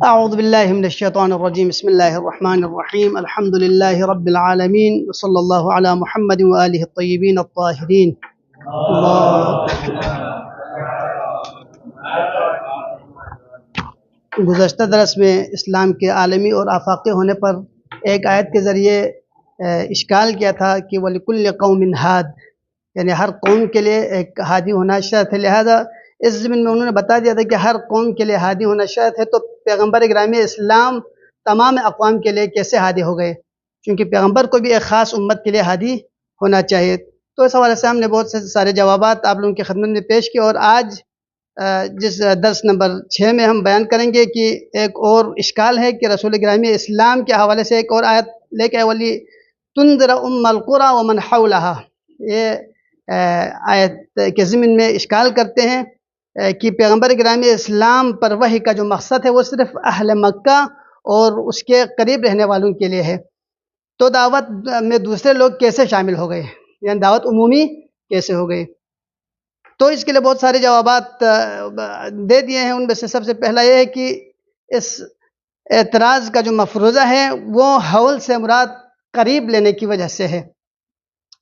أعوذ بالله من الشيطان الرجيم بسم الله الرحمن الرحيم الحمد لله رب العالمين وصلى الله على محمد وآله الطيبين الطاهرين اللہ گزشتہ درس میں اسلام کے عالمی اور آفاقی ہونے پر ایک آیت کے ذریعے اشکال کیا تھا کہ وَلِكُلِّ قَوْمٍ ہاد، یعنی ہر قوم کے لیے ایک ہادی ہونا شرط ہے، لہذا اس ضمن میں انہوں نے بتا دیا تھا کہ ہر قوم کے لیے ہادی ہونا شرط ہے، تو پیغمبر گرامی اسلام تمام اقوام کے لیے کیسے ہادی ہو گئے؟ کیونکہ پیغمبر کو بھی ایک خاص امت کے لیے ہادی ہونا چاہیے۔ تو اس حوالے سے ہم نے بہت سارے جوابات آپ لوگوں کی خدمت میں پیش کیے، اور آج جس درس نمبر 6 میں ہم بیان کریں گے کہ ایک اور اشکال ہے کہ رسول گرامی اسلام کے حوالے سے ایک اور آیت لے کے ولی تنذر ام القری ومن حولها، یہ آیت کے ضمن میں اشکال کرتے ہیں کہ پیغمبر گرامی اسلام پر وحی کا جو مقصد ہے وہ صرف اہل مکہ اور اس کے قریب رہنے والوں کے لیے ہے، تو دعوت میں دوسرے لوگ کیسے شامل ہو گئے، یعنی دعوت عمومی کیسے ہو گئی؟ تو اس کے لیے بہت سارے جوابات دے دیے ہیں۔ ان میں سے سب سے پہلا یہ ہے کہ اس اعتراض کا جو مفروضہ ہے وہ حول سے مراد قریب لینے کی وجہ سے ہے،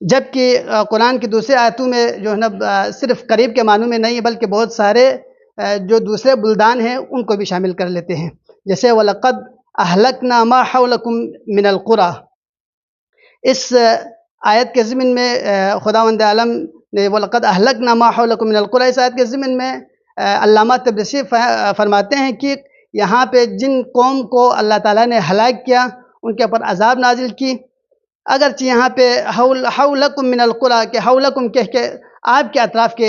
جبکہ قرآن کی دوسرے آیتوں میں جو ہے نا صرف قریب کے معنوں میں نہیں ہے، بلکہ بہت سارے جو دوسرے بلدان ہیں ان کو بھی شامل کر لیتے ہیں، جیسے وَلَقَدْ أَهْلَكْنَا مَا حَوْلَكُمْ مِنَ الْقُرَى۔ اس آیت کے ضمن میں خداوند عالم نے وَلَقَدْ أَهْلَكْنَا مَا حَوْلَكُمْ مِنَ الْقُرَى، اس آیت کے ضمن میں علامہ طبرسی فرماتے ہیں کہ یہاں پہ جن قوم کو اللہ تعالیٰ نے ہلاک کیا ان کے اوپر عذاب نازل کی، اگرچہ یہاں پہ حولکم من القریٰ کہ حولکم کہہ کے آپ کے اطراف کے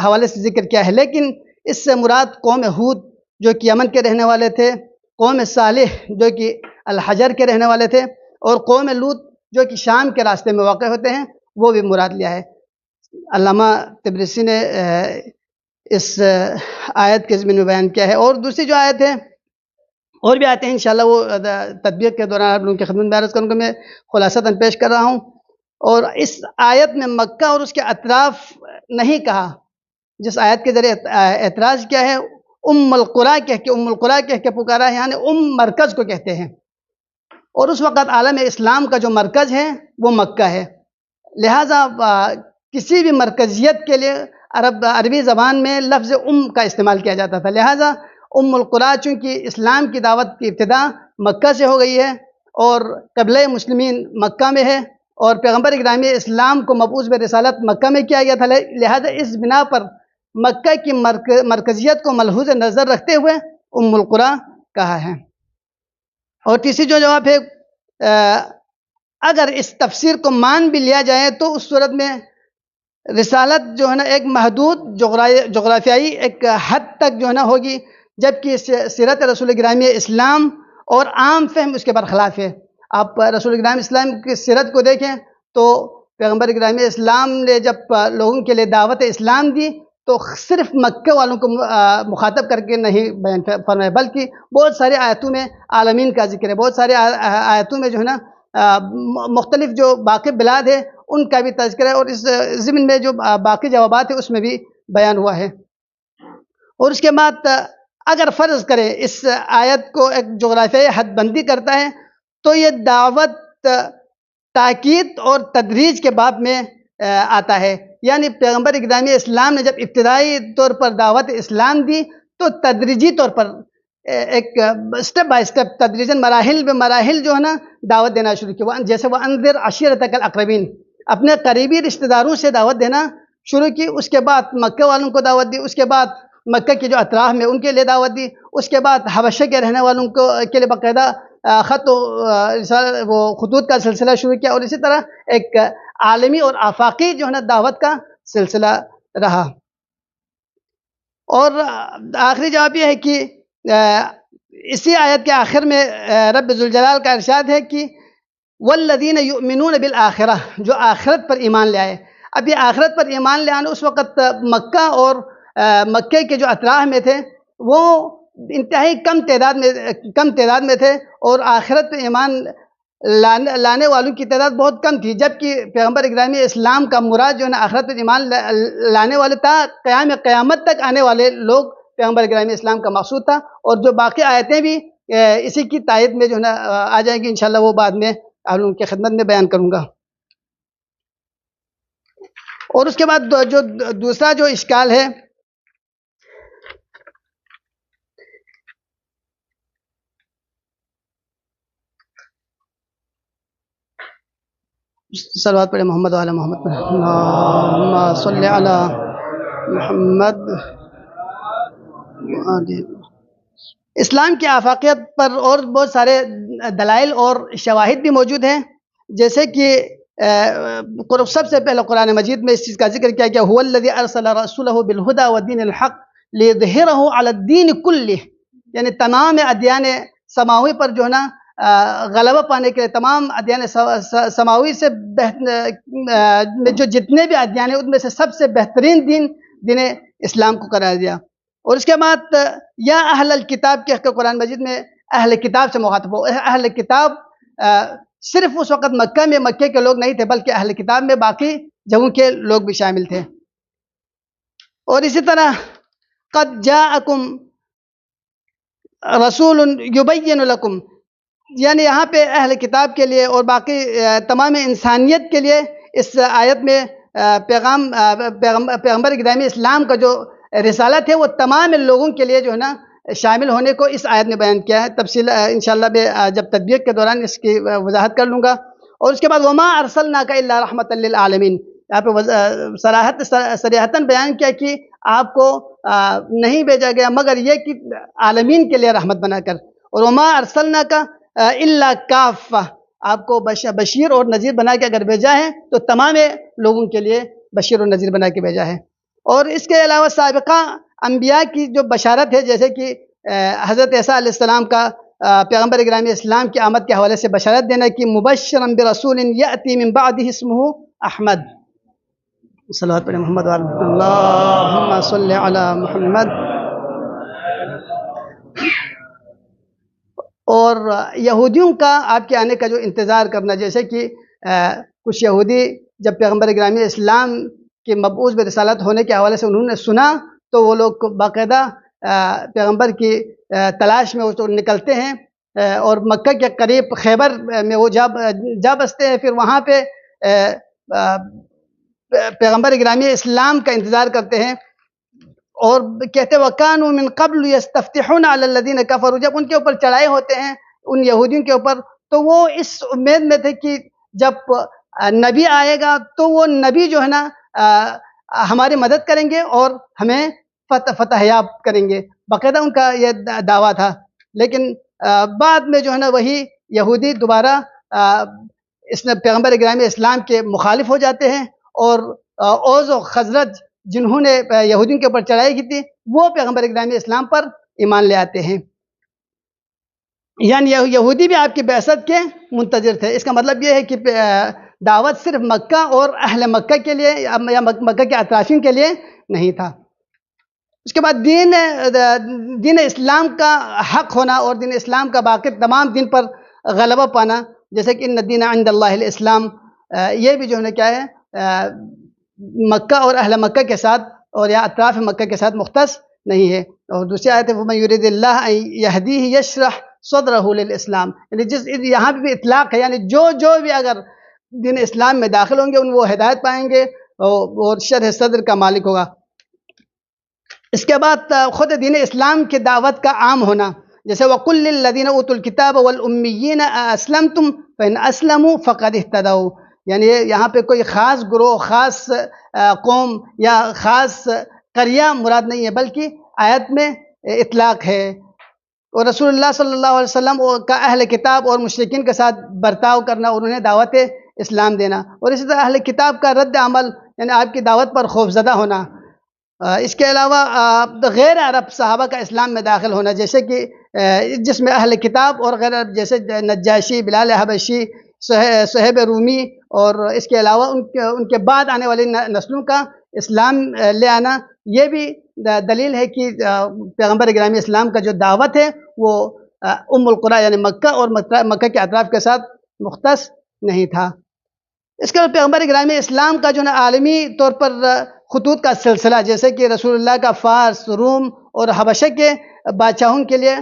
حوالے سے ذکر کیا ہے، لیکن اس سے مراد قوم ہود جو کہ یمن کے رہنے والے تھے، قوم صالح جو کہ الحجر کے رہنے والے تھے، اور قوم لوط جو کہ شام کے راستے میں واقع ہوتے ہیں، وہ بھی مراد لیا ہے۔ علامہ طبرسی نے اس آیت کے ضمن میں بیان کیا ہے۔ اور دوسری جو آیت ہے، اور بھی آتے ہیں انشاءاللہ، وہ تدبیر کے دوران آپ لوگوں کی خدمت میں عرض کروں گا، میں خلاصتاً پیش کر رہا ہوں۔ اور اس آیت میں مکہ اور اس کے اطراف نہیں کہا، جس آیت کے ذریعے اعتراض کیا ہے ام القریٰ کہہ کے پکارا ہے، یعنی مرکز کو کہتے ہیں، اور اس وقت عالم اسلام کا جو مرکز ہے وہ مکہ ہے، لہٰذا کسی بھی مرکزیت کے لیے عربی زبان میں لفظ کا استعمال کیا جاتا تھا، لہٰذا ام القریٰ چونکہ اسلام کی دعوت کی ابتدا مکہ سے ہو گئی ہے اور قبلہ مسلمین مکہ میں ہے، اور پیغمبر گرامی اسلام کو مبعوث برسالت مکہ میں کیا گیا تھا، لہذا اس بنا پر مکہ کی مرکزیت کو ملحوظ نظر رکھتے ہوئے ام القریٰ کہا ہے۔ اور تیسری جو جواب ہے، اگر اس تفسیر کو مان بھی لیا جائے تو اس صورت میں رسالت جو ہے نا ایک محدود جغرافیائی ایک حد تک جو ہے نا ہوگی، جبکہ سیرت رسول گرامی اسلام اور عام فہم اس کے برخلاف ہے۔ آپ رسول گرامی اسلام کی سیرت کو دیکھیں تو پیغمبر گرامی اسلام نے جب لوگوں کے لیے دعوت اسلام دی تو صرف مکہ والوں کو مخاطب کر کے نہیں بیان فرمایا، بلکہ بہت سارے آیتوں میں عالمین کا ذکر ہے، بہت سارے آیتوں میں جو ہے نا مختلف جو باقی بلاد ہے ان کا بھی تذکرہ ہے، اور اس ضمن میں جو باقی جوابات ہیں اس میں بھی بیان ہوا ہے۔ اور اس کے بعد اگر فرض کریں اس آیت کو ایک جغرافیائی حد بندی کرتا ہے تو یہ دعوت تاکید اور تدریج کے باب میں آتا ہے، یعنی پیغمبر گرامی اسلام نے جب ابتدائی طور پر دعوت اسلام دی تو تدریجی طور پر ایک سٹیپ بائی سٹیپ تدریجاً مراحل بے مراحل جو ہے نا دعوت دینا شروع کی، جیسے وَأَنذِرْ عَشِيرَتَكَ الْأَقْرَبِينَ، اپنے قریبی رشتہ داروں سے دعوت دینا شروع کی، اس کے بعد مکہ والوں کو دعوت دی، اس کے بعد مکہ کے جو اطراف میں ان کے لیے دعوت دی، اس کے بعد حبشہ کے رہنے والوں کے لیے باقاعدہ خطوط کا سلسلہ شروع کیا، اور اسی طرح ایک عالمی اور آفاقی جو ہے نا دعوت کا سلسلہ رہا۔ اور آخری جواب یہ ہے کہ اسی آیت کے آخر میں رب ذوالجلال کا ارشاد ہے کہ وَالَّذِينَ يُؤْمِنُونَ بِالْآخِرَةِ، جو آخرت پر ایمان لے آئے۔ اب یہ آخرت پر ایمان لے آنا اس وقت مکہ اور مکہ کے جو اطراف میں تھے وہ انتہائی کم تعداد میں تھے، اور آخرت پر ایمان لانے والوں کی تعداد بہت کم تھی، جبکہ پیغمبر گرامی اسلام کا مراد جو ہے نا آخرت پر ایمان لانے والے تا قیامت تک آنے والے لوگ پیغمبر گرامی اسلام کا مقصود تھا، اور جو باقی آیتیں بھی اسی کی تائید میں جو ہے نا آ جائیں گی انشاءاللہ، وہ بعد میں آپ لوگوں کی خدمت میں بیان کروں گا۔ اور اس کے بعد جو دوسرا جو اشکال ہے، صلوات پڑھے محمد وعلی محمد، اللہم صلی علی محمد۔ اسلام کی آفاقیت پر اور بہت سارے دلائل اور شواہد بھی موجود ہیں، جیسے کہ سب سے پہلے قرآن مجید میں اس چیز کا ذکر کیا کہ هو الذی ارسل رسولہ بالہدی ودین الحق لیظہرہ علی الدین کلہ، یعنی تمام ادیان سماوی پر جو ہے نا غلبہ پانے کے لیے، تمام ادیان سماوی سے جو جتنے بھی ادیان ہیں ان میں سے سب سے بہترین دین اسلام کو قرار دیا۔ اور اس کے بعد یا اہل الکتاب کے قرآن مجید میں اہل کتاب سے مخاطب ہو۔ اہل کتاب صرف اس وقت مکے کے لوگ نہیں تھے، بلکہ اہل کتاب میں باقی جگہوں کے لوگ بھی شامل تھے۔ اور اسی طرح قد جاءکم رسول یبین لکم، یعنی یہاں پہ اہل کتاب کے لیے اور باقی تمام انسانیت کے لیے اس آیت میں پیغمبر گرامی اسلام کا جو رسالت ہے وہ تمام لوگوں کے لیے جو ہے نا شامل ہونے کو اس آیت میں بیان کیا ہے۔ تفصیل انشاءاللہ میں جب تطبیق کے دوران اس کی وضاحت کر لوں گا۔ اور اس کے بعد وما ارسلناک الا رحمۃ للعالمین، یہاں پہ صریحتاً بیان کیا کہ آپ کو نہیں بھیجا گیا مگر یہ کہ عالمین کے لیے رحمت بنا کر۔ اور وما ارسلناک الا کافہ، آپ کو بشیر اور نذیر بنا کے اگر بھیجا ہے تو تمام لوگوں کے لیے بشیر اور نذیر بنا کے بھیجا ہے۔ اور اس کے علاوہ سابقہ انبیاء کی جو بشارت ہے، جیسے کہ حضرت عیسیٰ علیہ السلام کا پیغمبر گرامی اسلام کی آمد کے حوالے سے بشارت دینا کہ مبشرا برسول یأتی من بعدہ اسمہ احمد، صلوات پڑھیں محمد وعلی محمد، اللہم صلی علی محمد۔ اور یہودیوں کا آپ کے آنے کا جو انتظار کرنا، جیسے کہ کچھ یہودی جب پیغمبر گرامی اسلام کے مبعوث برسالت ہونے کے حوالے سے انہوں نے سنا تو وہ لوگ باقاعدہ پیغمبر کی تلاش میں وہ نکلتے ہیں، اور مکہ کے قریب خیبر میں وہ جا بستے ہیں، پھر وہاں پہ پیغمبر گرامی اسلام کا انتظار کرتے ہیں، اور کہتے وَكَانُوا مِن قَبْلُ يَسْتَفْتِحُونَ عَلَى الَّذِينَ كَفَرُوا، جب ان کے اوپر چڑھائے ہوتے ہیں ان یہودیوں کے اوپر تو وہ اس امید میں تھے کہ جب نبی آئے گا تو وہ نبی جو ہے نا ہماری مدد کریں گے اور ہمیں فتح یاب کریں گے، باقاعدہ ان کا یہ دعویٰ تھا۔ لیکن بعد میں جو ہے نا وہی یہودی دوبارہ اس نے پیغمبر گرامی اسلام کے مخالف ہو جاتے ہیں، اور اوز و خزرج جنہوں نے یہودیوں کے اوپر چڑھائی کی تھی وہ پیغمبر گرامی اسلام پر ایمان لے آتے ہیں، یعنی یہودی بھی آپ کی بعثت کے منتظر تھے۔ اس کا مطلب یہ ہے کہ دعوت صرف مکہ اور اہل مکہ کے لیے یا مکہ کے اطرافین کے لیے نہیں تھا۔ اس کے بعد دین اسلام کا حق ہونا اور دین اسلام کا باقی تمام دین پر غلبہ پانا، جیسے کہ ان الدین عند اللہ الاسلام، یہ بھی جو ہے کیا ہے مکہ اور اہل مکہ کے ساتھ اور یا اطراف مکہ کے ساتھ مختص نہیں ہے۔ اور دوسری آیت ہے وَمَن يُرِدِ اللَّهَ أَن يَهْدِيهِ يَشْرَحْ صَدْرَهُ لِلْإِسْلام، یعنی یہاں پہ بھی اطلاق ہے، یعنی جو بھی اگر دین اسلام میں داخل ہوں گے ان وہ ہدایت پائیں گے اور شرح صدر کا مالک ہوگا۔ اس کے بعد خود دین اسلام کی دعوت کا عام ہونا، جیسے وَقُلْ لِلَّذِينَ أُوتُوا الْكِتَابَ وَالْأُمِّيِّينَ أَأَسْلَمْتُمْ فَإِنْ أَسْلَمُوا فَقَدِ اهْتَدَوْا، یعنی یہاں پہ کوئی خاص گروہ، خاص قوم یا خاص قریہ مراد نہیں ہے، بلکہ آیت میں اطلاق ہے۔ اور رسول اللہ صلی اللہ علیہ وسلم کا اہل کتاب اور مشرکین کے ساتھ برتاؤ کرنا اور انہیں دعوت اسلام دینا، اور اسی طرح اہل کتاب کا رد عمل، یعنی آپ کی دعوت پر خوفزدہ ہونا۔ اس کے علاوہ غیر عرب صحابہ کا اسلام میں داخل ہونا، جیسے کہ جس میں اہل کتاب اور غیر عرب جیسے نجاشی، بلال حبشی، صہیب رومی، اور اس کے علاوہ ان کے بعد آنے والی نسلوں کا اسلام لے آنا، یہ بھی دلیل ہے کہ پیغمبر گرامی اسلام کا جو دعوت ہے وہ ام القریٰ یعنی مکہ اور مکہ کے اطراف کے ساتھ مختص نہیں تھا۔ اس کے بعد پیغمبر گرامی اسلام کا جو عالمی طور پر خطوط کا سلسلہ، جیسے کہ رسول اللہ کا فارس، روم اور حبشہ کے بادشاہوں کے لیے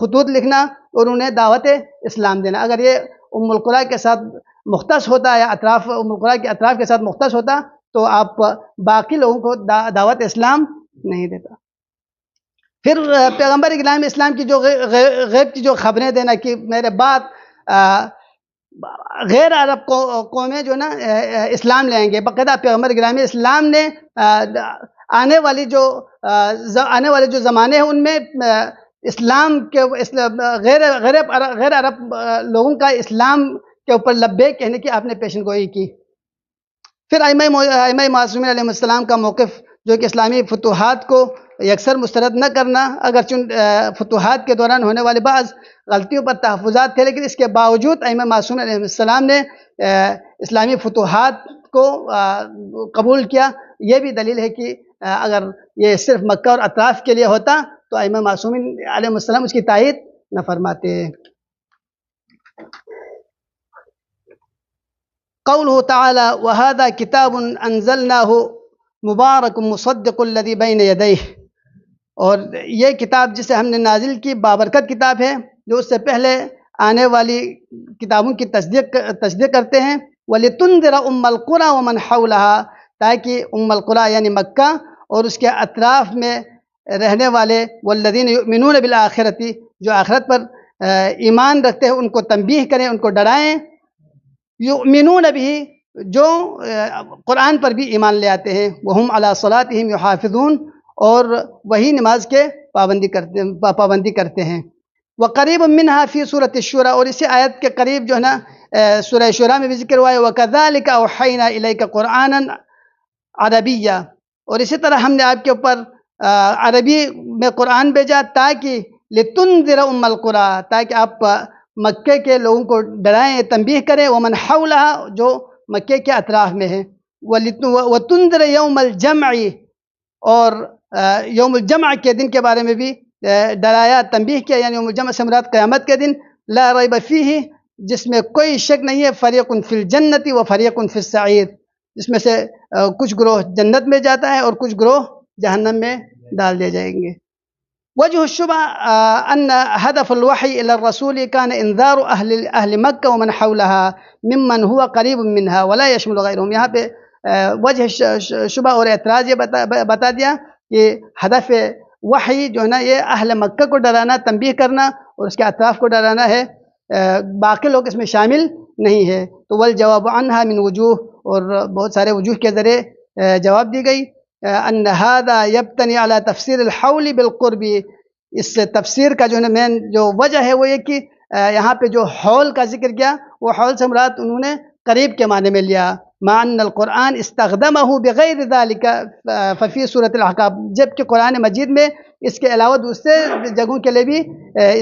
خطوط لکھنا اور انہیں دعوت اسلام دینا۔ اگر یہ ام القریٰ کے ساتھ مختص ہوتا یا ام القریٰ کے اطراف کے ساتھ مختص ہوتا تو آپ باقی لوگوں کو دعوت اسلام نہیں دیتا۔ پھر پیغمبر اسلام کی جو غیب کی جو خبریں دینا کہ میرے بعد غیر عرب قومیں جو نا اسلام لیں گے، باقاعدہ پیغمبر اسلام نے آنے والے جو زمانے ہیں ان میں اسلام کے غیر عرب لوگوں کا اسلام کے اوپر لبیک کہنے کی آپ نے پیشن گوئی کی۔ پھر ائمہ معصومین علیہ السلام کا موقف جو کہ اسلامی فتوحات کو یکسر مسترد نہ کرنا، اگرچہ فتوحات کے دوران ہونے والے بعض غلطیوں پر تحفظات تھے، لیکن اس کے باوجود ائمہ معصومین علیہ السلام نے اسلامی فتوحات کو قبول کیا۔ یہ بھی دلیل ہے کہ اگر یہ صرف مکہ اور اطراف کے لیے ہوتا تو ائمہ معصومین علیہ السلام اس کی تائید نہ فرماتے۔ قوله تعالی وَهَذَا كِتَابٌ أَنزَلْنَاهُ مُبَارَكٌ مُصَدِّقُ الَّذِي بَيْنَ يَدَيْهِ، اور یہ کتاب جسے ہم نے نازل کی بابرکت کتاب ہے جو اس سے پہلے آنے والی کتابوں کی تصدیق کرتے ہیں۔ وَلِتُنذِرَ أُمَّ الْقُرَى وَمَنْ حَوْلَهَا، تاکہ ام القریٰ یعنی مکہ اور اس کے اطراف میں رہنے والے والذین یؤمنون بالآخرۃ، جو آخرت پر ایمان رکھتے ہیں، ان کو تنبیہ کریں، ان کو ڈرائیں۔ یؤمنون بھی، جو قرآن پر بھی ایمان لے آتے ہیں۔ وہم علی صلاتہم یحافظون، اور وہی نماز کے پابندی کرتے ہیں۔ وقریب منہا فی سورۃ الشورى، اور اسی آیت کے قریب جو ہے نا سورہ شورى میں بھی ذکر ہوا ہے وَكَذَلِكَ أَوْحَيْنَا إِلَيْكَ قُرْآنًا عَرَبِيًّا، اور اسی طرح ہم نے آپ کے اوپر عربی میں قرآن بھیجا تاکہ لِتُنذِرَ أُمَّ الْقُرَى، تاکہ آپ مکے کے لوگوں کو ڈرائیں، تنبیہ کریں، ومن حولها، جو مکے کے اطراف میں ہیں، وتنذر یوم الجمع، اور یوم الجمع کے دن کے بارے میں بھی ڈرایا، تنبیہ کیا، یعنی یوم الجمع سے مراد قیامت کے دن، لا ریب فیہ، جس میں کوئی شک نہیں ہے، فریق فی الجنت و فریق فی السعیر، جس میں سے کچھ گروہ جنت میں جاتا ہے اور کچھ گروہ جہنم میں ڈال دیے جائیں گے۔ وجہ الشبہ ان هدف الوحی الى الرسول كان انذار اہل مکہ ومن حولها ممن هو قریب منها ولا يشمل غیرهم، یہاں پہ وجہ شبہ اور اعتراض یہ بتا دیا کہ ہدف وحی جو ہے نا یہ اہل مکہ کو ڈرانا، تنبیہ کرنا اور اس کے اطراف کو ڈرانا ہے، باقی لوگ اس میں شامل نہیں ہے۔ تو والجواب عنها من وجوہ، اور بہت سارے وجوہ کے ذریعے جواب دی گئی۔ ان هذا يبتني على تفسير الحول بالقرب، اس تفسیر کا جو ہے مین جو وجہ ہے وہ یہ کہ یہاں پہ جو حول کا ذکر کیا، وہ حول سے مراد انہوں نے قریب کے معنی میں لیا۔ مع ان القرآن استخدمه بغیر ذلك ففي سورة الاحقاف، جبکہ قرآن مجید میں اس کے علاوہ دوسرے جگہوں کے لیے بھی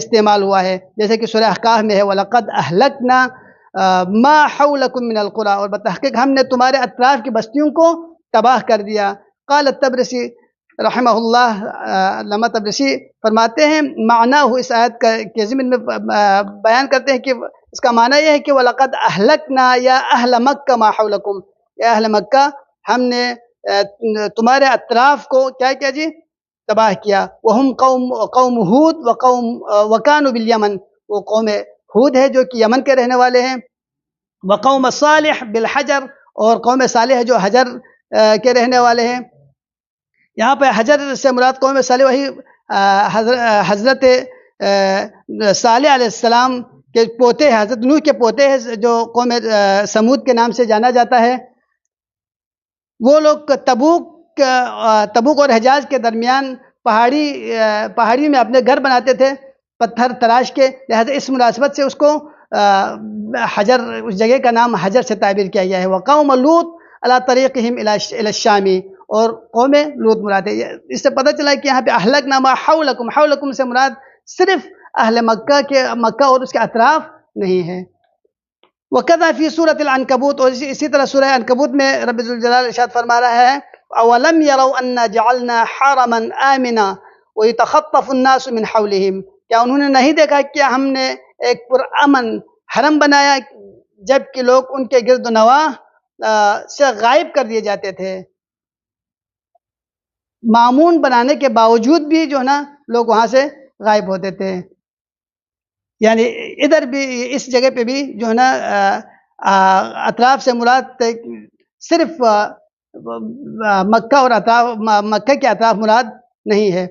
استعمال ہوا ہے، جیسے کہ سورہ احقاف میں ہے وَلَقَدْ أَهْلَكْنَا مَا حَوْلَكُمْ مِنَ الْقُرَىٰ، اور بتحقیق ہم نے تمہارے اطراف کی بستیوں کو تباہ کر دیا۔ قال الطبرسی رحمہ اللہ، علامہ طبرسی فرماتے ہیں معنی اس آیت کے ضمن میں بیان کرتے ہیں کہ اس کا معنی یہ ہے کہ وَلَقَدْ أَهْلَكْنَا يَا أَهْلَ مَكَّةَ مَا حَوْلَكُمْ، اے اہل مکہ ہم نے تمہارے اطراف کو کیا کیا جی، تباہ کیا۔ وَهُمْ قوم ہود وَكَانُوا بِالْيَمَنِ، وہ قوم ہود ہے جو کہ یمن کے رہنے والے ہیں۔ وقوم صالح بالحجر، اور قوم صالح جو حجر کے رہنے والے ہیں۔ یہاں پہ حجر سے مراد قوم صالح وہی حضرت صالح علیہ السلام کے پوتے ہیں، حضرت نوح کے پوتے ہیں، جو قوم سمود کے نام سے جانا جاتا ہے۔ وہ لوگ تبوک اور حجاز کے درمیان پہاڑی میں اپنے گھر بناتے تھے پتھر تراش کے، لہذا اس مناسبت سے اس کو حجر، اس جگہ کا نام حجر سے تعبیر کیا گیا ہے۔ وقوم لوط علی طریقہم الی الشام، اور قوم لوط مراد ہے۔ اس سے پتہ چلا کہ یہاں پہ اہلکنا ما حولکم، حولکم سے مراد صرف اہل مکہ اور اس کے اطراف نہیں ہے۔ وَكَذَا فِي سورة العنکبوت، اور اسی طرح سورہ عنکبوت میں رب ذوالجلال ارشاد فرما رہا ہے اولم يروا انا جعلنا حرما آمنا ويتخطف الناس من حولهم، کیا انہوں نے نہیں دیکھا کہ ہم نے ایک پرامن حرم بنایا جبکہ لوگ ان کے گرد و نواح سے غائب کر دیے جاتے تھے۔ معمون بنانے کے باوجود بھی جو ہے نا لوگ وہاں سے غائب ہوتے تھے. یعنی ادھر بھی اس جگہ پہ بھی جو ہے نا اطراف سے مراد صرف مکہ اور مکہ کے اطراف مراد نہیں ہے.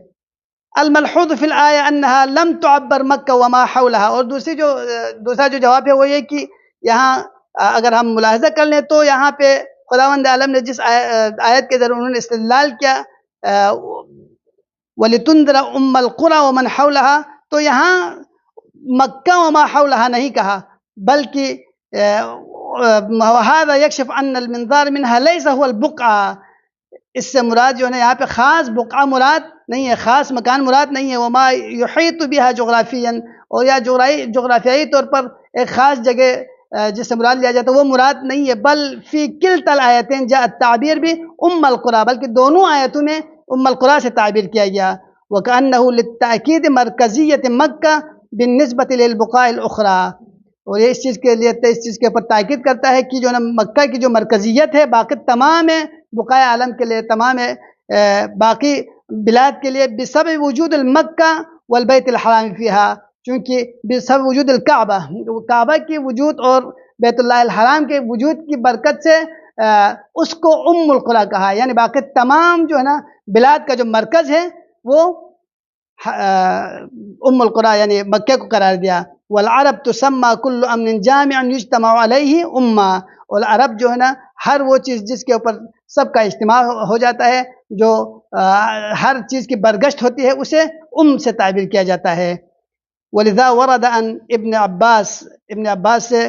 الملحوظ فی الآیہ انہا لم تعبر مکہ وما حولہا. اور دوسرا جو جواب ہے وہ یہ کہ یہاں اگر ہم ملاحظہ کر لیں تو یہاں پہ خداوند عالم نے جس آیت کے ذریعے انہوں نے استدلال کیا وَلِتُنذِرَ أُمَّ الْقُرَى وَمَنْ حَوْلَهَا، تو یہاں مکہ وما حولہا نہیں کہا، بلکہ وَهَذَا يَكْشِفُ أَنَّ الْمِنظَارَ مِنْهَا لَيْسَ هُوَ الْبُقْعَةُ. اس سے مراد جو ہے یہاں پہ خاص بقعہ مراد نہیں ہے، خاص مکان مراد نہیں ہے. وما يحيط بها جغرافيا، اور یا جغرافیائی طور پر ایک خاص جگہ جس سے مراد لیا جاتا ہے وہ مراد نہیں ہے. بل فی کلتا الآیتین جاء التعبیر بھی القرى، بلکہ دونوں آیتوں میں القرى سے تعبیر کیا گیا. وکأنہ للتأکید مرکزیت مکہ بالنسبۃ للبقاع الاخرى، اور یہ اس چیز کے اوپر تاکید کرتا ہے کہ جو نا مکہ کی جو مرکزیت ہے باقی تمام بقاع عالم کے لیے، تمام باقی بلاد کے لیے بسبب وجود المکہ والبیت الحرام فیہا، چونکہ بسبب وجود الکعبہ، کعبہ کی وجود اور بیت اللہ الحرام کے وجود کی برکت سے اس کو القرى کہا. یعنی باقی تمام جو ہے نا بلاد کا جو مرکز ہے وہ القرى یعنی مکہ کو قرار دیا. والعرب تسمى كل امن جامع يجتمع علیہ امہ، اور عرب جو ہے نا ہر وہ چیز جس کے اوپر سب کا اجتماع ہو جاتا ہے، جو ہر چیز کی برگشت ہوتی ہے، اسے سے تعبیر کیا جاتا ہے. ولذا ورد ان ابن عباس سے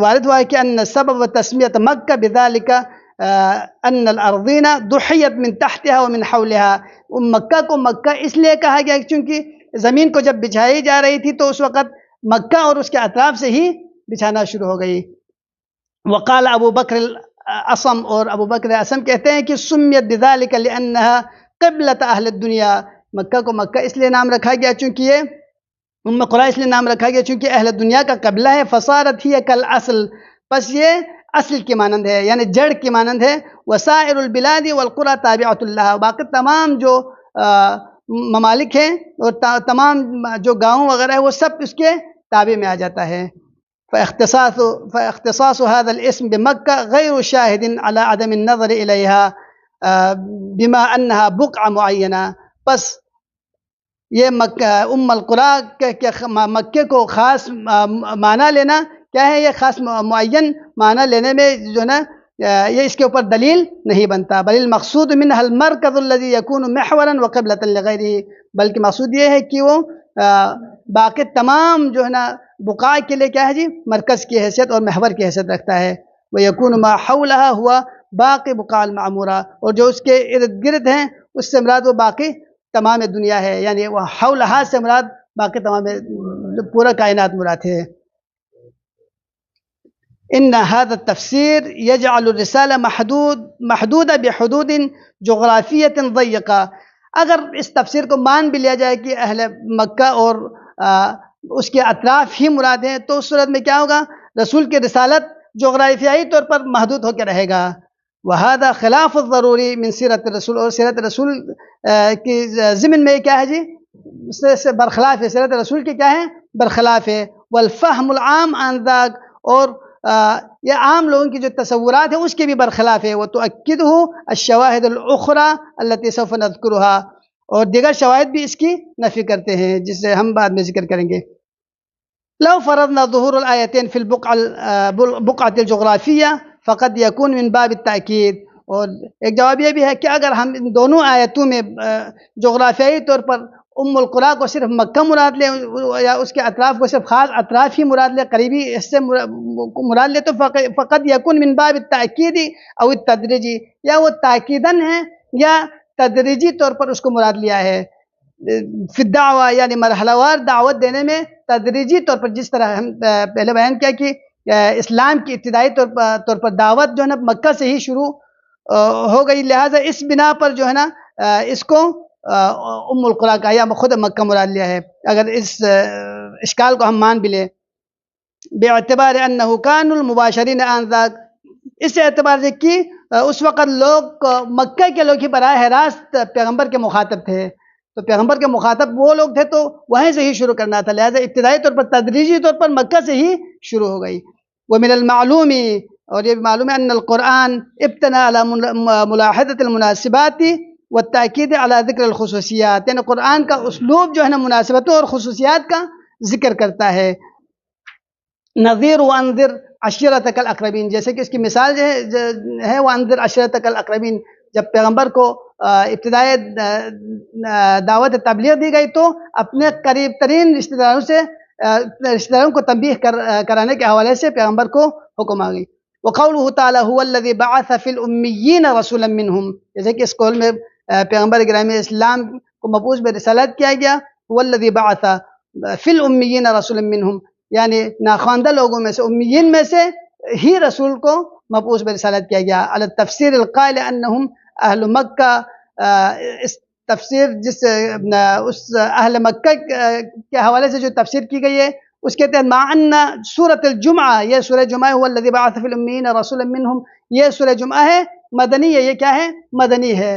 وارد ہوا ہے کہ ان سبب تسمیت مکہ بذالک ان الارضین ضحیت من تحتها ومن حولها. مکہ کو مکہ اس لیے کہا گیا چونکہ زمین کو جب بچھائی جا رہی تھی تو اس وقت مکہ اور اس کے اطراف سے ہی بچھانا شروع ہو گئی. وقال ابو بکر الاصم، اور ابو بکر اصم کہتے ہیں کہ سمیت بذالک لانها قبلۃ اہل الدنیا. مکہ کو مکہ اس لیے نام رکھا گیا چونکہ یہ قرى اس لیے نام رکھا گیا چونکہ اہل دنیا کا قبلہ ہے. فصارت ہی کالاصل، پس یہ اصل کی مانند ہے، یعنی جڑ کی مانند ہے. وسائر البلاد والقرى تابعۃ لها، باقی تمام جو ممالک ہیں اور تمام جو گاؤں وغیرہ ہے وہ سب اس کے تابع میں آ جاتا ہے. فاختصاص هذا الاسم بمکہ غیر شاہد على عدم النظر الیہا بما انها بقعہ معینہ. پس یہ القرى مکہ کو خاص معنی لینا کیا ہے، یہ خاص معین معنی لینے میں جو نا یہ اس کے اوپر دلیل نہیں بنتا. بل المقصود منها المرکز الذي يكون محورا وقبلة لغیرہ، بلکہ مقصود یہ ہے کہ وہ باقی تمام جو ہے نا بقاع کے لیے کیا ہے جی مرکز کی حیثیت اور محور کی حیثیت رکھتا ہے. ويكون ما حولها هو باقی بقاع المعمورہ، اور جو اس کے ارد گرد ہیں اس سے مراد وہ باقی تمام دنیا ہے. یعنی وہ حولہا سے مراد باقی تمام پورا کائنات مراد ہے. ان هذا التفسیر يجعل الرسالہ محدودہ بحدود جغرافیۃ ضیقہ. اگر اس تفسیر کو مان بھی لیا جائے کہ اہل مکہ اور اس کے اطراف ہی مراد ہیں، تو اس صورت میں کیا ہوگا، رسول کی رسالت جغرافیائی طور پر محدود ہو کے رہے گا. وهذا خلاف الضروری من سیرت الرسول، اور سیرت رسول کی ضمن میں کیا ہے جی سے برخلاف ہے، سیرت رسول کی کیا ہے برخلاف ہے. والفہم العام عن ذاک، اور یہ عام لوگوں کی جو تصورات ہیں اس کے بھی برخلاف ہے. وتؤکدہ الشواہد الاخرى التي سوف نذکرها، اور دیگر شواہد بھی اس کی نفی کرتے ہیں جسے ہم بعد میں ذکر کریں گے. لو فرضنا ظہور الآیتین فی البقعۃ الجغرافیہ فقد یکون من باب التأکید. اور ایک جواب یہ بھی ہے کہ اگر ہم ان دونوں آیتوں میں جغرافیائی طور پر القرى کو صرف مکہ مراد لیں یا اس کے اطراف کو صرف خاص اطراف ہی مراد لیں، قریبی حصے مراد لیں، تو فقد یکون من باب التأکید او التدریجی، یا وہ تاکیداً ہے یا تدریجی طور پر اس کو مراد لیا ہے. فی الدعوہ، یعنی مرحلہ وار دعوت دینے میں تدریجی طور پر، جس طرح ہم پہلے بیان کیا کہ اسلام کی ابتدائی طور پر دعوت جو ہے نا مکہ سے ہی شروع ہو گئی، لہٰذا اس بنا پر جو ہے نا اس کو القرى کا یا خود مکہ مراد لیا ہے. اگر اس اشکال کو ہم مان بھی لیں باعتبار انہ کانوا المباشرین آنذاک، اس اعتبار سے کہ اس وقت لوگ مکہ کے لوگ ہی براہ راست پیغمبر کے مخاطب تھے، تو پیغمبر کے مخاطب وہ لوگ تھے تو وہیں سے ہی شروع کرنا تھا، لہٰذا ابتدائی طور پر تدریجی طور پر مکہ سے ہی شروع ہو گئی۔ ومن المعلوم، اور یہ بھی معلوم ہے، ان القرآن ابتنى على ملاحظة المناسبات والتاکید على ذکر الخصوصیات، یعنی قرآن کا اسلوب جو ہے نا مناسبتوں اور خصوصیات کا ذکر کرتا ہے۔ نذیر وانذر عشیرتک الاقربین، جیسے کہ اس کی مثال جو ہے وانذر عشیرتک الاقربین، جب پیغمبر کو ابتدائی دعوت تبلیغ دی گئی تو اپنے قریب ترین رشتہ داروں کو تنبیہ کرانے کے حوالے سے پیغمبر کو حکم آ گئی۔ وقولہ تعالی هو الذی بعث فی الامیین رسولا منہم، جیسے کہ اس قول میں پیغمبر گرامی اسلام کو مبعوث برسالت کیا گیا، هو الذی بعث فی الامیین رسولا منہم، یعنی ناخواندہ لوگوں میں سے، امیین میں سے ہی رسول کو مبعوث برسالت کیا گیا۔ علی التفسیر القائل انہم اہل مکہ، اس تفسیر اس اہل مکہ کے حوالے سے جو تفسیر کی گئی ہے اس کے تحت، مع ان سورۃ الجمعہ، یہ سورہ جمعہ ہے، هو الذی بعث فی الامیین رسولا منہم، یہ سورہ جمعہ ہے، مدنی ہے، یہ کیا ہے؟ مدنی ہے۔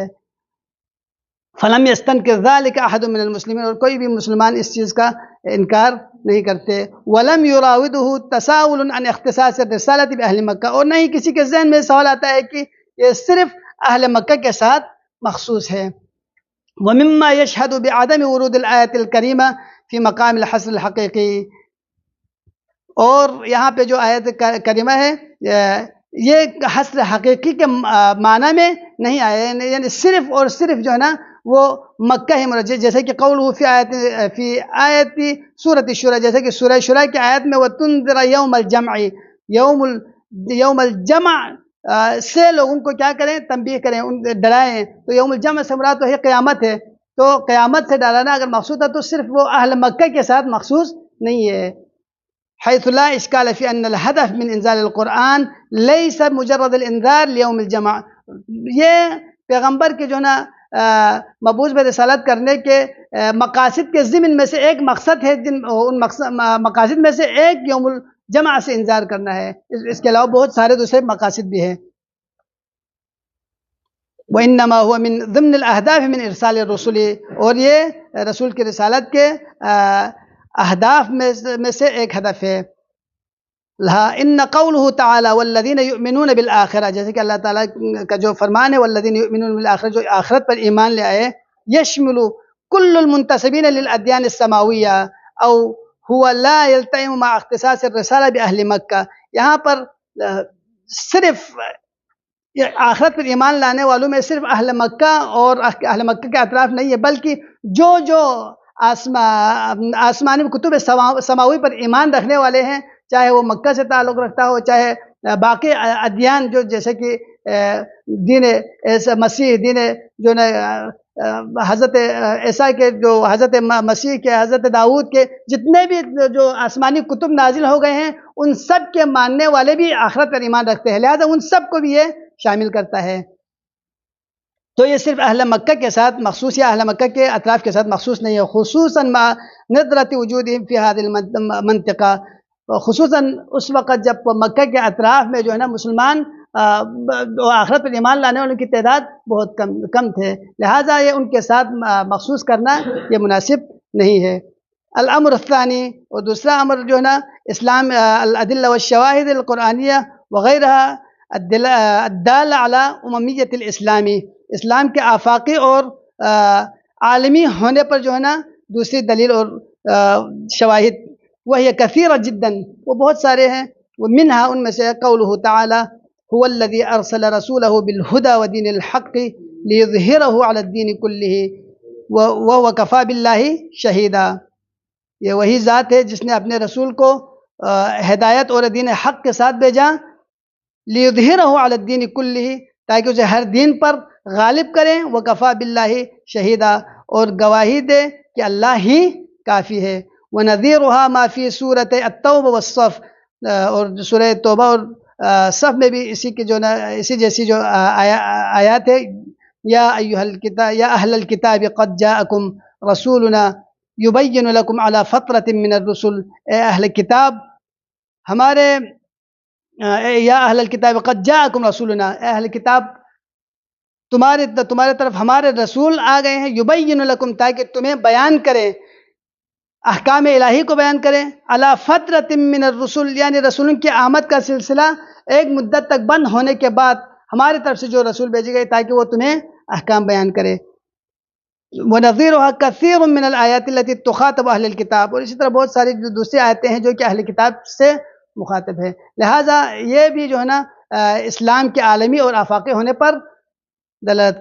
فلم یستنکر ذلک احد من المسلمین، اور کوئی بھی مسلمان اس چیز کا انکار نہیں کرتے۔ ولم یراودہ تساؤل عن اختصاص الرسالۃ باہل مکہ، اور نہیں کسی کے ذہن میں سوال آتا ہے کہ یہ صرف اہل مکہ کے ساتھ مخصوص ہے۔ ومما یشہد بعدم ورود الآیۃ الکریمہ فی مقام الحصر الحقیقی، اور یہاں پہ جو آیت کریمہ ہے یہ حصر حقیقی کے معنی میں نہیں آیا، یعنی صرف اور صرف جو ہے نا وہ مکہ ہی مرجع، جیسے کہ قولہ فی آیت سورۃ الشورى، جیسے کہ سورہ شورى کی آیت میں وَتُنذِرَ يَوْمَ الْجَمْعِ، یوم الجمع سے لوگوں کو کیا کریں؟ تنبیہ کریں، ڈرائیں۔ تو یوم الجمع سے مراد تو قیامت ہے، تو قیامت سے ڈرانا اگر مقصود ہے تو صرف وہ اہل مکہ کے ساتھ مخصوص نہیں ہے۔ حيث لا إشكال في أن الهدف من إنزال القرآن ليس مجرد الإنذار ليوم الجمع، یہ پیغمبر کے جو نا مبعوث برسالت کرنے کے مقاصد کے ضمن میں سے ایک مقصد ہے، ان مقاصد میں سے ایک یوم الجمع سے انذار کرنا ہے، اس کے علاوہ بہت سارے دوسرے مقاصد بھی ہیں۔ وإنما هو من ضمن الأهداف من إرسال الرسل، اور یہ رسول کی رسالت کے اہداف میں سے ایک ہدف ہے۔ ان قولہ تعالی والذین یؤمنون بالآخرہ، جیسے کہ اللہ تعالیٰ کا جو فرمان ہے والذین یؤمنون بالآخرہ، جو آخرت پر ایمان لے آئے، یشمل کل المنتسبین للادیان السماویہ او هو لا یلتئم مع اختصاص الرسالہ باہل مکہ، یہاں پر صرف آخرت پر ایمان لانے والوں میں صرف اہل مکہ اور اہل مکہ کے اطراف نہیں ہے، بلکہ جو آسمانی کتب سماوی پر ایمان رکھنے والے ہیں، چاہے وہ مکہ سے تعلق رکھتا ہو، چاہے باقی ادیان جو جیسے کہ دین مسیح، دین جو حضرت عیسیٰ کے، جو حضرت مسیح کے، حضرت داؤد کے، جتنے بھی جو آسمانی کتب نازل ہو گئے ہیں ان سب کے ماننے والے بھی آخرت پر ایمان رکھتے ہیں، لہذا ان سب کو بھی یہ شامل کرتا ہے۔ تو یہ صرف اہل مکہ کے ساتھ مخصوص یا اہل مکہ کے اطراف کے ساتھ مخصوص نہیں ہے، خصوصاً مع ندرت وجودہم فی هذه المنطقہ، خصوصاً اس وقت جب مکہ کے اطراف میں جو ہے نا مسلمان آخرت پر ایمان لانے والوں کی تعداد بہت کم تھے، لہٰذا یہ ان کے ساتھ مخصوص کرنا یہ مناسب نہیں ہے۔ الامر الثانی، اور دوسرا امر جو ہے نا اسلام الادلہ والشواہد القرآنیہ وغیرہ الدالہ علی اممیت الاسلامی، اسلام کے آفاقی اور عالمی ہونے پر جو ہے نا دوسری دلیل اور شواہد، وہی کثیرہ جدا، وہ بہت سارے ہیں۔ ومنہا، ان میں سے قولہ تعالی هو الذی ارسل رسولہ بالہدی ودین الحق لیظہرہ علی الدین کلہ وہو کفی باللہ شہیدا، یہ وہی ذات ہے جس نے اپنے رسول کو ہدایت اور دین حق کے ساتھ بھیجا، لیظہرہ علی الدین کلہ، تاکہ اسے ہر دین پر غالب کریں، وکفی باللہ شہیدا، اور گواہی دے کہ اللہ ہی کافی ہے۔ وَنَذِيرُهَا مَا فِي سُورَةِ التَّوْبَةِ وَالصَّفْ، اور سورہ توبہ اور صف میں بھی اسی کی جو اسی جیسی جو آیات ہے، یا اہل الکتاب قد جاءکم رسولنا یبین لکم علی فترۃ من الرسل، اے اہل کتاب، ہمارے یا اہل الکتاب قد جاءکم رسولنا، اے اہل کتاب تمہارے طرف ہمارے رسول آ گئے ہیں، یبین لکم تاکہ تمہیں بیان کریں، احکام الہی کو بیان کریں، علی فترۃ من الرسل یعنی رسولوں کی آمد کا سلسلہ ایک مدت تک بند ہونے کے بعد ہماری طرف سے جو رسول بھیجے گئے تاکہ وہ تمہیں احکام بیان کرے۔ وَنَظِيرُهَا كَثِيرٌ مِّنَ الْآيَاتِ الَّتِي تُخَاطَبُ أَهْلَ الْكِتَابِ، اور اسی طرح بہت ساری جو دوسری آیتیں ہیں جو کہ اہل کتاب سے مخاطب ہے، لہٰذا یہ بھی جو ہے نا اسلام کے عالمی اور آفاقی ہونے پر دلالت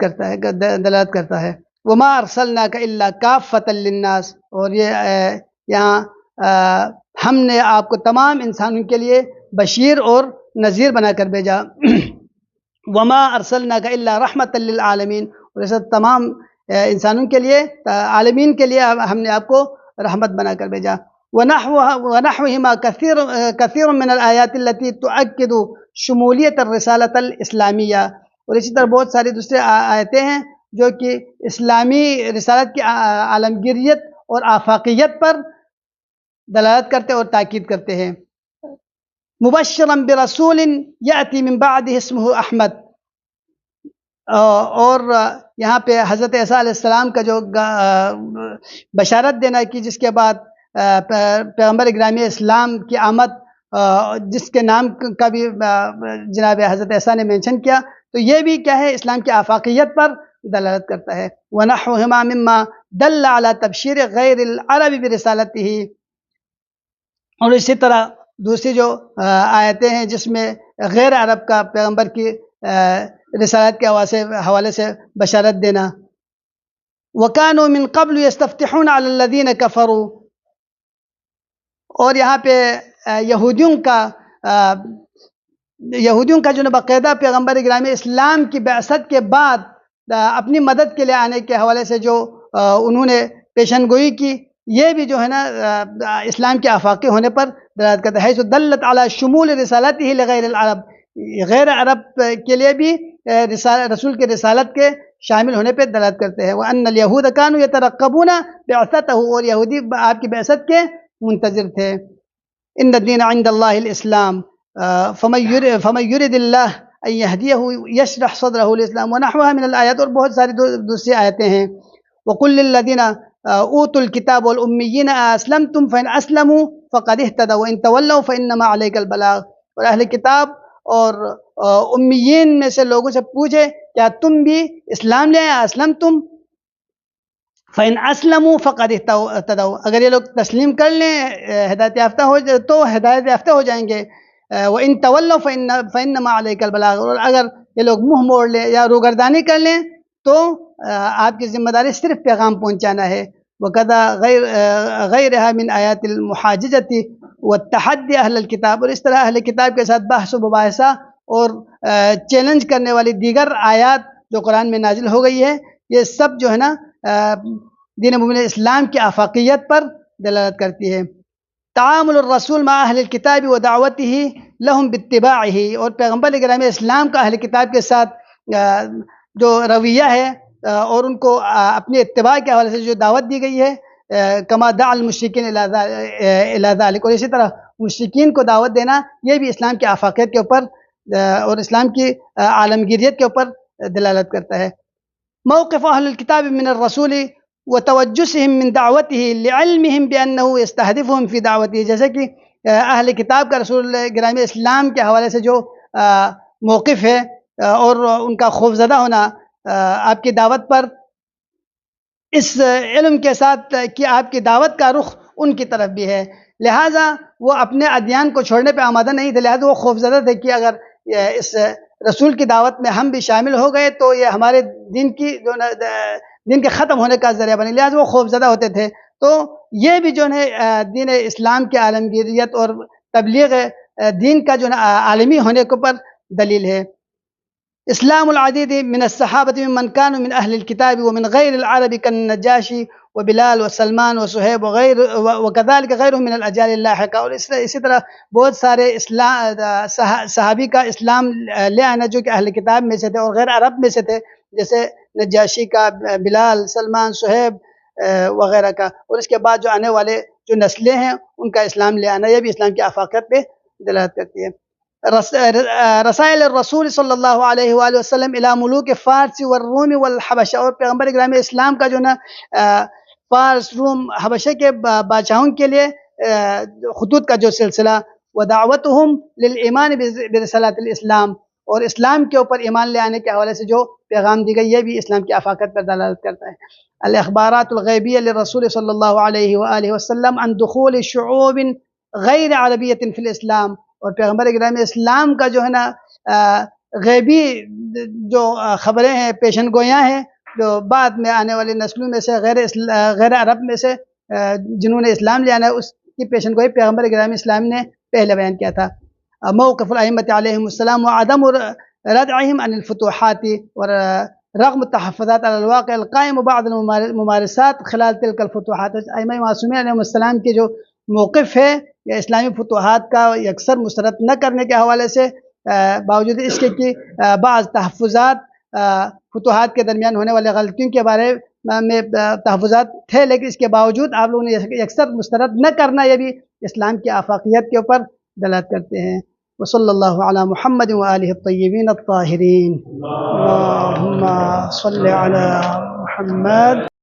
کرتا ہے۔ وَمَا أَرْسَلْنَاكَ إِلَّا كَافَّةً لِلنَّاسِ، اور یہ یہاں ہم نے آپ کو تمام انسانوں کے لیے بشیر اور نذیر بنا کر بھیجا۔ وَمَا أَرْسَلْنَاكَ إِلَّا رَحْمَةً لِلْعَالَمِينَ، اور ایسا تمام انسانوں کے لیے، عالمین کے لیے ہم نے آپ کو رحمت بنا کر بھیجا۔ وَنَحْوِهِمَا كَثِيرٌ مِّنَ الْآيَاتِ الَّتِي تُؤَكِّدُ شُمُولِيَّةَ الرِّسَالَةِ الْإِسْلَامِيَّةِ، اور اسی طرح بہت ساری دوسرے آیتیں ہیں جو کہ اسلامی رسالت کی عالمگیریت اور آفاقیت پر دلالت کرتے اور تاکید کرتے ہیں۔ مُبَشِّرًا بِرَسُولٍ يَأْتِي مِن بَعْدِهِ اسْمُهُ احمد، اور یہاں پہ حضرت عیسیٰ علیہ السلام کا جو بشارت دینا کی جس کے بعد پیغمبر گرامی اسلام کی آمد جس کے نام کا بھی جناب حضرت عیسیٰ نے مینشن کیا، تو یہ بھی کیا ہے اسلام کی آفاقیت پر دلالت کرتا ہے۔ وَنَحْوُهُمَا مِمَّا دَلَّ عَلَى تَبْشِيرِ غَيْرِ الْعَرَبِ بِرِسَالَتِهِ، اور اسی طرح دوسری جو آیتیں ہیں جس میں غیر عرب کا پیغمبر کی رسالت کے حوالے سے بشارت دینا۔ وَكَانُوا مِن قَبْلُ يَسْتَفْتِحُونَ عَلَى الَّذِينَ كَفَرُوا، اور یہاں پہ یہودیوں کا جو باقاعدہ پیغمبر گرامی اسلام کی بعثت کے بعد اپنی مدد کے لیے آنے کے حوالے سے جو انہوں نے پیشن گوئی کی، یہ بھی جو ہے نا اسلام کے آفاقی ہونے پر دلالت کرتا ہے۔ حیث دلت علی شمول رسالتہ لغیر العرب، غیر عرب کے لیے بھی رسول کی رسالت کے شامل ہونے پہ دلالت کرتے ہیں۔ وَأَنَّ الْيَهُودَ كَانُوا يَتَرَقَّبُونَ بِعْثَتَهُ، اور یہودی آپ کی بعثت کے منتظر تھے۔ إِنَّ الدِّينَ عِنْدَ اللَّهِ الْإِسْلَامُ فَمَن يُرِدِ اللَّهُ أَن يَهْدِيَهُ يَشْرَحْ صَدْرَهُ لِلْإِسْلَامِ وَنَحْوُهَا مِنَ الْآيَاتِ، اور بہت ساری دوسری آیتیں ہیں۔ وَقُلْ لِلَّذِينَ أُوتُوا الْكِتَابَ وَالْأُمِّيِّينَ أَأَسْلَمْتُمْ فَإِنْ أَسْلَمُوا فَقَدِ اهْتَدَوْا وَإِنْ تَوَلَّوْا فَإِنَّمَا عَلَيْكَ الْبَلَاغُ، اور اہل کتاب اور امیین میں سے لوگوں سے پوچھے کیا تم بھی اسلام لے آئے؟ اسلمتم فَإِنْ أَسْلَمُوا فَقَدِ اهْتَدَوْا، اگر یہ لوگ تسلیم کر لیں ہدایت یافتہ تو ہدایت یافتہ ہو جائیں گے۔ وَإِنْ تَوَلَّوْا فَإِنَّمَا عَلَيْكَ الْبَلَاغُ، اور اگر یہ لوگ منہ موڑ لیں یا روگردانی کر لیں تو آپ کی ذمہ داری صرف پیغام پہنچانا ہے۔ وَكَذَا غَيْرِهَا مِنْ آيَاتِ الْمُحَاجَجَةِ وَالتَّحَدِّي أَهْلَ الْكِتَابِ، اور اس طرح اہل کتاب کے ساتھ بحث و مباحثہ اور چیلنج کرنے والی دیگر آیات جو قرآن میں نازل ہو گئی ہے، یہ سب جو ہے نا دین مبین اسلام کی آفاقیت پر دلالت کرتی ہے۔ تعامل الرسول مع اہل الکتاب و دعوتہ لہم باتباعہ، اور پیغمبر گرامی اسلام کا اہل کتاب کے ساتھ جو رویہ ہے اور ان کو اپنی اتباع کے حوالے سے جو دعوت دی گئی ہے، کما دعا المشرکین الی ذلک، اور اسی طرح مشرکین کو دعوت دینا، یہ بھی اسلام کی آفاقیت کے اوپر اور اسلام کی عالمگیریت کے اوپر دلالت کرتا ہے۔ موقف اہل الکتاب من الرسول وتوجسهم من دعوته لعلمهم بانه يستهدفهم في دعوته، جیسے کہ اہل کتاب کا رسول گرامی اسلام کے حوالے سے جو موقف ہے اور ان کا خوفزدہ ہونا آپ کی دعوت پر، اس علم کے ساتھ کہ آپ کی دعوت کا رخ ان کی طرف بھی ہے، لہٰذا وہ اپنے ادیان کو چھوڑنے پہ آمادہ نہیں تھے، لہٰذا وہ خوفزدہ تھے کہ اگر اس رسول کی دعوت میں ہم بھی شامل ہو گئے تو یہ ہمارے دین کے ختم ہونے کا ذریعہ بنے، لہٰذا وہ خوفزدہ ہوتے تھے۔ تو یہ بھی جو ہے دین اسلام کی عالمگیریت اور تبلیغ دین کا جو عالمی ہونے کے اوپر دلیل ہے۔ اسلام العدید من الصحابۃ ممن كانوا من اہل الکتاب ومن غیر العرب كالنجاشی وبلال وسلمان وصہیب وكذلك غیرهم من الاجیال اللاحقہ، اور اسی طرح بہت سارے صحابی کا اسلام لے آنا جو کہ اہل کتاب میں سے تھے اور غیر عرب میں سے تھے، جیسے نجاشی کا، بلال، سلمان، صہیب وغیرہ کا، اور اس کے بعد جو آنے والے جو نسلیں ہیں ان کا اسلام لے آنا، یہ بھی اسلام کی آفاقیت پہ دلالت کرتی ہے۔ رسائل الرسول صلی اللہ علیہ وآلہ وسلم الی ملوک فارس والروم والحبشہ، اور پیغمبر گرامی اسلام کا جو نا فارس، روم، حبشہ کے بادشاہوں کے لیے خطوط کا جو سلسلہ، ودعوتہم للایمان برسالۃ الاسلام، اور اسلام کے اوپر ایمان لے آنے کے حوالے سے جو پیغام دی گئی، یہ بھی اسلام کی آفاقیت پر دلالت کرتا ہے۔ الاخبارات الغیبیہ للرسول صلی اللہ علیہ وآلہ وسلم عن دخول شعوب غیر عربیۃ فی الاسلام، اور پیغمبر گرامی اسلام کا جو ہے نا غیبی جو خبریں ہیں، پیشن گویاں ہیں، جو بعد میں آنے والی نسلوں میں سے غیر عرب میں سے جنہوں نے اسلام لے آنا ہے، اس کی پیشن گوئی پیغمبر گرامی اسلام نے پہلے بیان کیا تھا۔ موقف الائمۃ علیہم السلام وعدم ردعہم عن الفتوحات، اور رغم التحفظات علی الواقع القائم بعض الممارسات خلال تلک الفتوحات، ائمہ معصومین علیہم السلام کے جو موقف ہے یا اسلامی فتوحات کا یکسر مسترد نہ کرنے کے حوالے سے، باوجود اس کے کہ بعض تحفظات فتوحات کے درمیان ہونے والے غلطیوں کے بارے میں تحفظات تھے، لیکن اس کے باوجود آپ لوگوں نے یکسر مسترد نہ کرنا، یہ بھی اسلام کی آفاقیت کے اوپر دلالت کرتے ہیں۔ وصلی اللہ علی محمد وآلہ الطیبین الطاہرین۔ اللہم صلی علی محمد۔